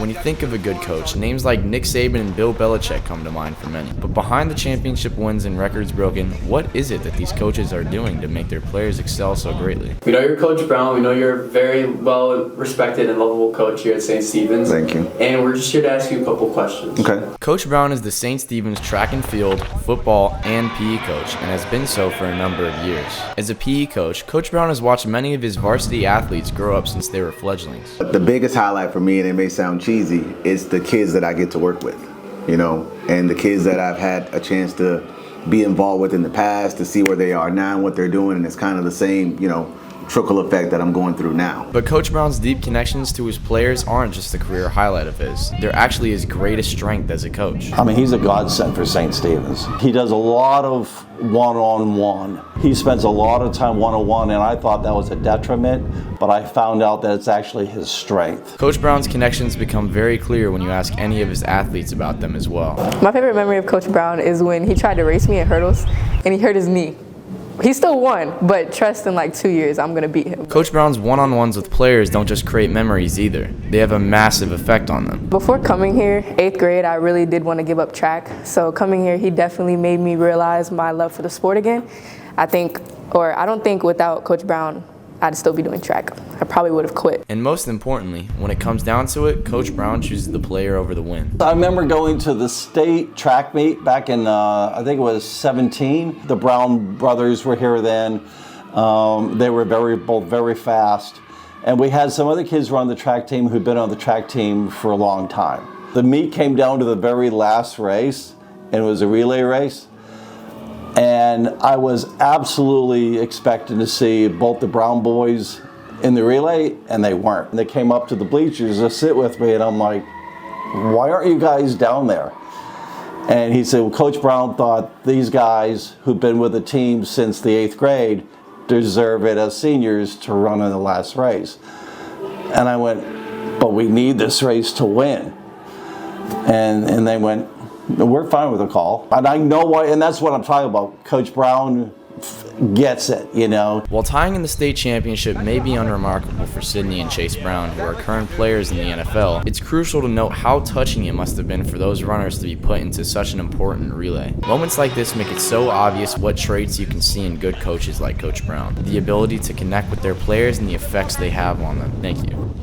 When you think of a good coach, names like Nick Saban and Bill Belichick come to mind for many. But behind the championship wins and records broken, what is it that these coaches are doing to make their players excel so greatly? We know you're Coach Brown. We know you're a very well respected and lovable coach here at St. Stephen's. Thank you. And we're just here to ask you a couple questions. Okay. Coach Brown is the St. Stephen's track and field, football, and PE coach, and has been so for a number of years. As a PE coach, Coach Brown has watched many of his varsity athletes grow up since they were fledglings. The biggest highlight for me, and it may sound cheesy, is the kids that I get to work with, and the kids that I've had a chance to be involved with in the past, to see where they are now and what they're doing, and it's kind of the same, trickle effect that I'm going through now. But Coach Brown's deep connections to his players aren't just the career highlight of his. They're actually his greatest strength as a coach. I mean, he's a godsend for St. Stephen's. He does a lot of one-on-one. He spends a lot of time one-on-one, and I thought that was a detriment, but I found out that it's actually his strength. Coach Brown's connections become very clear when you ask any of his athletes about them as well. My favorite memory of Coach Brown is when he tried to race me at hurdles, and he hurt his knee. He still won, but trust in like 2 years, I'm going to beat him. Coach Brown's one-on-ones with players don't just create memories either. They have a massive effect on them. Before coming here, 8th grade, I really did want to give up track. So coming here, he definitely made me realize my love for the sport again. I don't think without Coach Brown, I'd still be doing track. I probably would have quit. And most importantly, when it comes down to it, Coach Brown chooses the player over the win. I remember going to the state track meet back in, I think it was 17. The Brown brothers were here then. They were both very fast. And we had some other kids who were on the track team who'd been on the track team for a long time. The meet came down to the very last race, and it was a relay race. And I was absolutely expecting to see both the Brown boys in the relay, and they weren't. And they came up to the bleachers to sit with me, and I'm like, why aren't you guys down there? And he said, well, Coach Brown thought these guys who've been with the team since the 8th grade deserve it as seniors to run in the last race. And I went, but we need this race to win. And they went, we're fine with the call. And I know why, and that's what I'm talking about. Coach Brown gets it, While tying in the state championship may be unremarkable for Sydney and Chase Brown, who are current players in the NFL, it's crucial to note how touching it must have been for those runners to be put into such an important relay. Moments like this make it so obvious what traits you can see in good coaches like Coach Brown. The ability to connect with their players and the effects they have on them. Thank you.